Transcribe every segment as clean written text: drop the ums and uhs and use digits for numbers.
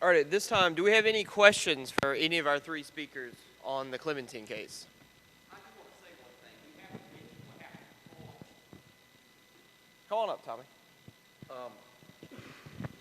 All right, at this time, do we have any questions for any of our three speakers on the Clementine case? I just want to say one thing. We haven't mentioned what happened before. Come on up, Tommy.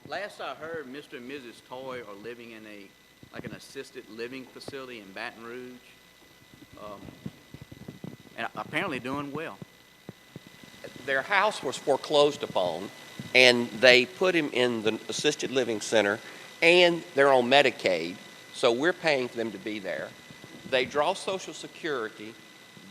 Last I heard, Mr. and Mrs. Toye are living in an assisted living facility in Baton Rouge, and apparently doing well. Their house was foreclosed upon, and they put him in the assisted living center, and they're on Medicaid, so we're paying for them to be there. They draw Social Security.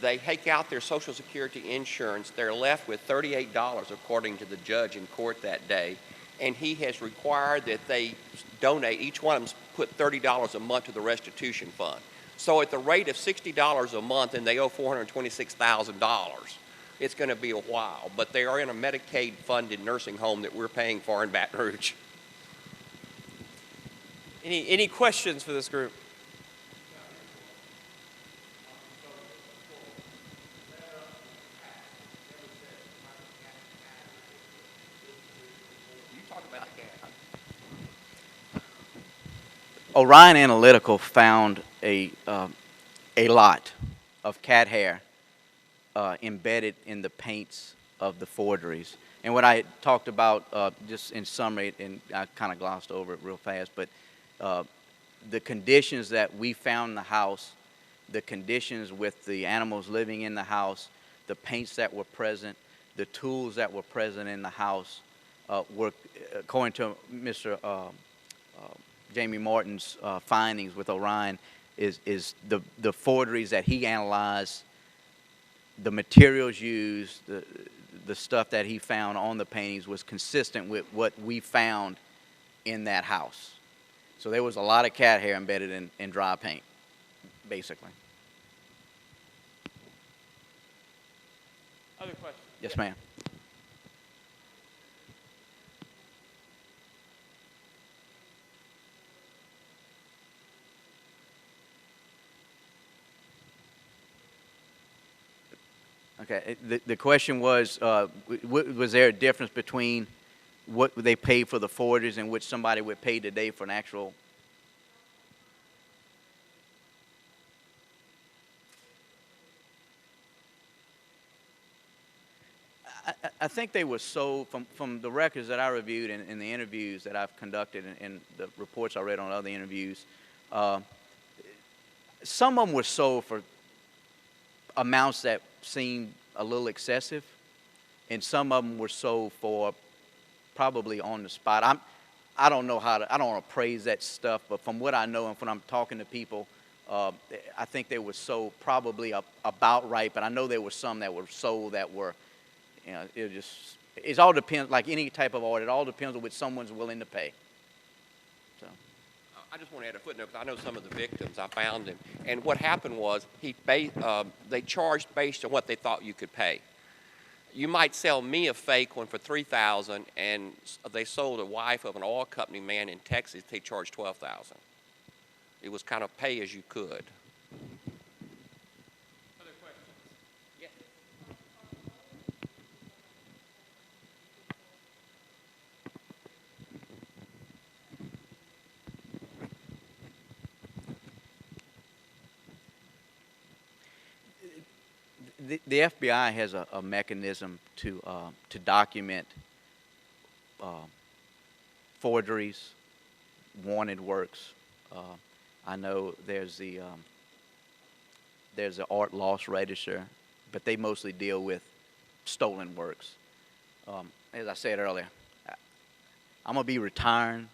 They take out their Social Security insurance. They're left with $38, according to the judge in court that day, and he has required that they donate, each one of them put $30 a month to the restitution fund. So at the rate of $60 a month, and they owe $426,000, it's going to be a while. But they are in a Medicaid-funded nursing home that we're paying for in Baton Rouge. Any questions for this group? Orion Analytical found a lot of cat hair embedded in the paints of the forgeries. And what I had talked about, just in summary, and I kind of glossed over it real fast, but the conditions that we found in the house, the conditions with the animals living in the house, the paints that were present, the tools that were present in the house were, according to Mr. Jamie Martin's findings with Orion, is the forgeries that he analyzed, the materials used, the stuff that he found on the paintings was consistent with what we found in that house. So there was a lot of cat hair embedded in dry paint, basically. Other questions? Yes, ma'am. Okay, the question was, was there a difference between what they paid for the forgeries and what somebody would pay today for an actual? I think they were sold, from the records that I reviewed and the interviews that I've conducted and the reports I read on other interviews, some of them were sold for amounts that seemed a little excessive, and some of them were sold for probably on the spot. I don't know I don't want to praise that stuff, but from what I know and when I'm talking to people, I think they were sold probably about right, but I know there were some that were sold that were, you know, it all depends, like any type of art, it all depends on what someone's willing to pay. So. I just want to add a footnote, because I know some of the victims. I found him, and what happened was they charged based on what they thought you could pay. You might sell me a fake one for $3,000, and they sold a wife of an oil company man in Texas. They charged $12,000. It was kind of pay as you could. Other questions? Yes. The FBI has a mechanism to document forgeries, wanted works. I know there's the art loss register, but they mostly deal with stolen works. As I said earlier, I'm gonna be retiring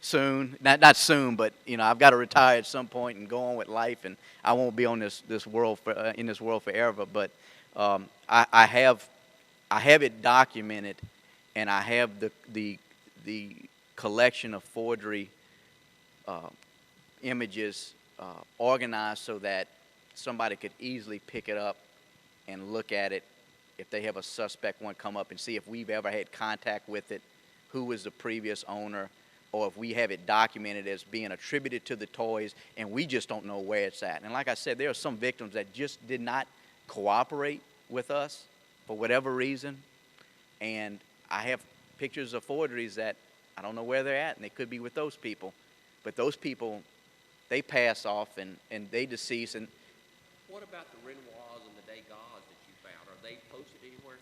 soon. Not soon, but you know, I've got to retire at some point and go on with life, and I won't be on this world in this world forever. But I have it documented, and I have the collection of forgery images organized so that somebody could easily pick it up and look at it if they have a suspect one come up and see if we've ever had contact with it, who was the previous owner, or if we have it documented as being attributed to the Toyes and we just don't know where it's at. And like I said, there are some victims that just did not cooperate with us for whatever reason, and I have pictures of forgeries that I don't know where they're at, and they could be with those people, But those people, they pass off and they decease. And What about the Renoirs and the Degas that you found? Are they posted anywhere?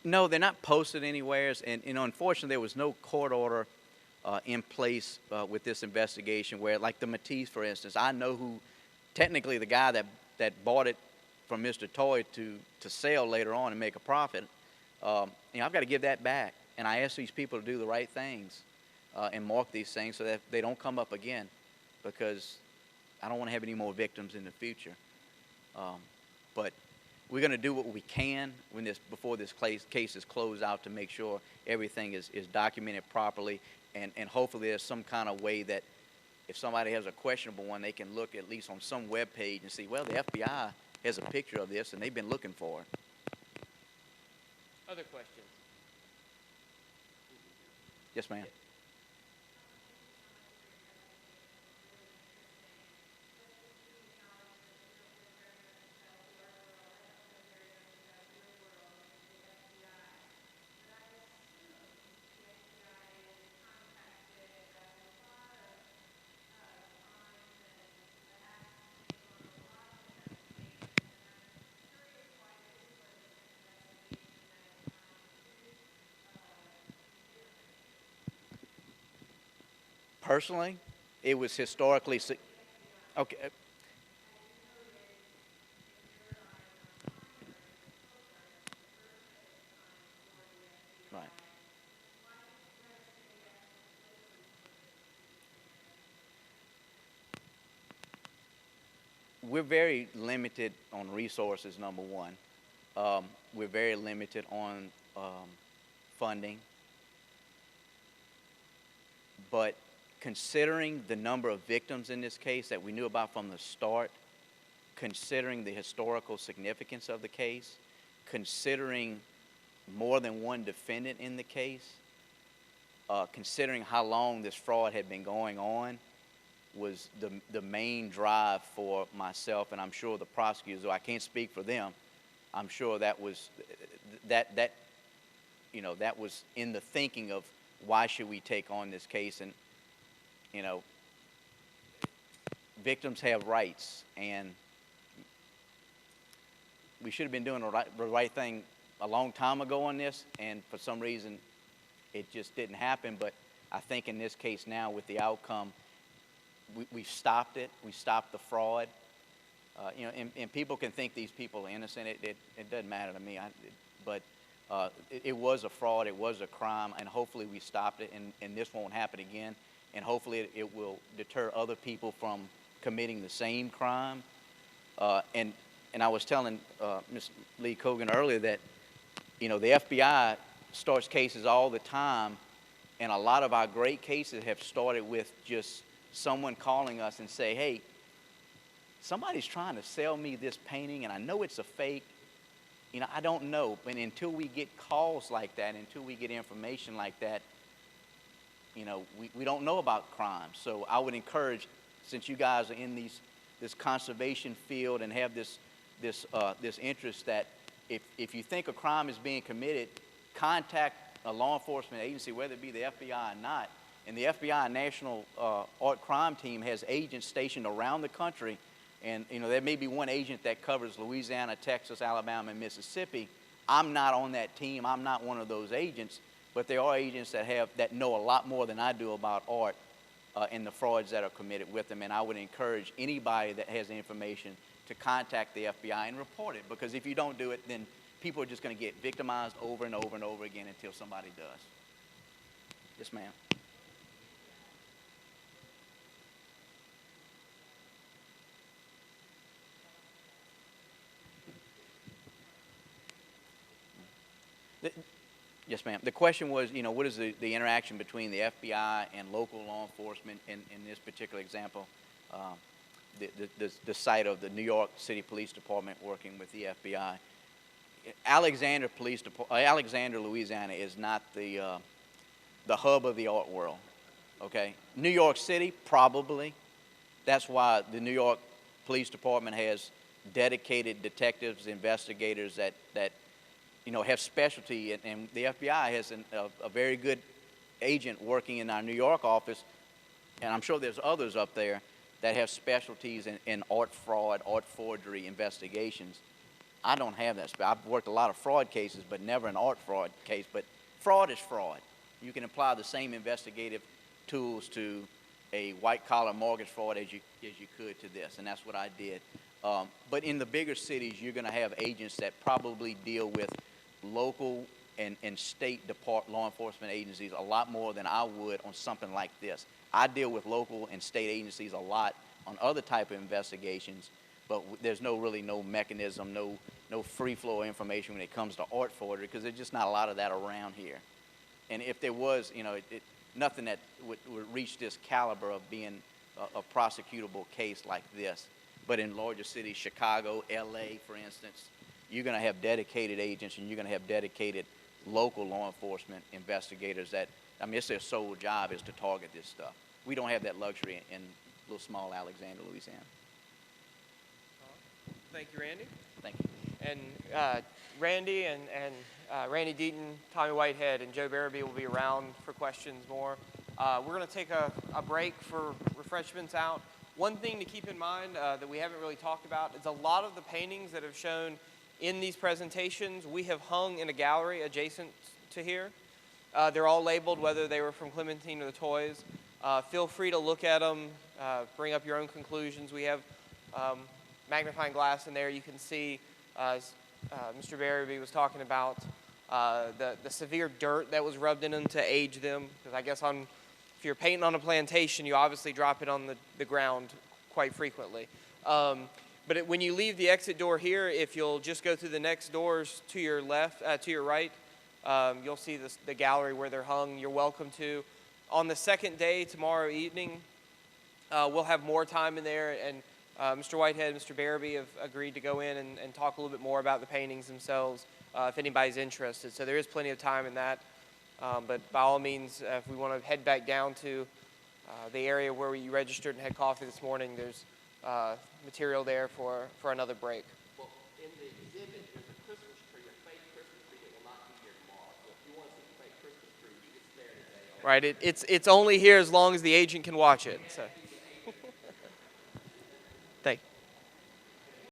no, they're not posted anywhere. And unfortunately, there was no court order in place with this investigation. Where, like the Matisse, for instance, I know who, technically, the guy that bought it from Mr. Toye to sell later on and make a profit. I've got to give that back. And I ask these people to do the right things and mark these things so that they don't come up again, because I don't want to have any more victims in the future. But we're going to do what we can before this case is closed out to make sure everything is documented properly, and hopefully there's some kind of way that if somebody has a questionable one, they can look at least on some web page and see, well, the FBI has a picture of this and they've been looking for it. Other questions? Yes, ma'am. Personally, it was historically okay. Right. We're very limited on resources, number one. We're very limited on funding. But considering the number of victims in this case that we knew about from the start, considering the historical significance of the case, considering more than one defendant in the case, considering how long this fraud had been going on, was the main drive for myself, and I'm sure the prosecutors, though I can't speak for them, I'm sure that was that was in the thinking of why should we take on this case. And victims have rights, and we should have been doing the right thing a long time ago on this, and for some reason it just didn't happen. But I think in this case now, with the outcome, we stopped it. We stopped the fraud. And people can think these people are innocent. It doesn't matter to me. But it was a fraud. It was a crime, and hopefully we stopped it, and this won't happen again. And hopefully it will deter other people from committing the same crime. And I was telling Ms. Lee Cogan earlier that, the FBI starts cases all the time, and a lot of our great cases have started with just someone calling us and say, hey, somebody's trying to sell me this painting, and I know it's a fake. I don't know. But until we get calls like that, until we get information like that, we don't know about crime. So I would encourage, since you guys are in this conservation field and have this interest, that if you think a crime is being committed, contact a law enforcement agency, whether it be the FBI or not. And the FBI National Art Crime Team has agents stationed around the country. And, there may be one agent that covers Louisiana, Texas, Alabama, and Mississippi. I'm not on that team. I'm not one of those agents. But there are agents that know a lot more than I do about art and the frauds that are committed with them. And I would encourage anybody that has the information to contact the FBI and report it. Because if you don't do it, then people are just going to get victimized over and over and over again until somebody does. Yes, ma'am. Yes, ma'am. The question was, what is the interaction between the FBI and local law enforcement in this particular example? The site of the New York City Police Department working with the FBI. Alexander, Louisiana is not the hub of the art world. Okay, New York City probably. That's why the New York Police Department has dedicated detectives, investigators that have specialty, and the FBI has a very good agent working in our New York office and I'm sure there's others up there that have specialties in art fraud, art forgery investigations. I don't have that. I've worked a lot of fraud cases, but never an art fraud case. But fraud is fraud. You can apply the same investigative tools to a white-collar mortgage fraud as you could to this, and that's what I did. But in the bigger cities, you're going to have agents that probably deal with local and state law enforcement agencies a lot more than I would on something like this. I deal with local and state agencies a lot on other type of investigations, but there's really no mechanism, no free flow of information when it comes to art forgery, because there's just not a lot of that around here. And if there was, nothing that would reach this caliber of being a prosecutable case like this. But in larger cities, Chicago, LA, for instance, you're going to have dedicated agents and you're going to have dedicated local law enforcement investigators that, it's their sole job is to target this stuff. We don't have that luxury in little small Alexander, Louisiana. Thank you, Randy. Thank you. And Randy and Randy Deaton, Tommy Whitehead, and Joe Barabee will be around for questions more. We're going to take a break for refreshments out. One thing to keep in mind that we haven't really talked about is a lot of the paintings that have shown in these presentations we have hung in a gallery adjacent to here. They're all labeled whether they were from Clementine or the Toyes. Feel free to look at them, bring up your own conclusions. We have magnifying glass in there. You can see, as Mr. Barabee was talking about, the severe dirt that was rubbed in them to age them. Because I guess if you're painting on a plantation, you obviously drop it on the ground quite frequently. But when you leave the exit door here, if you'll just go through the next doors to your left, to your right, you'll see the gallery where they're hung. You're welcome to. On the second day, tomorrow evening, we'll have more time in there, and Mr. Whitehead and Mr. Barabee have agreed to go in and talk a little bit more about the paintings themselves if anybody's interested. So there is plenty of time in that. But by all means, if we want to head back down to the area where you registered and had coffee this morning, there's material there for another break. Well, in the exhibit, there's a Christmas tree, a fake Christmas tree that will not be here tomorrow. So if you want to see the fake Christmas tree, it's there today. Right, it's only here as long as the agent can watch it. So.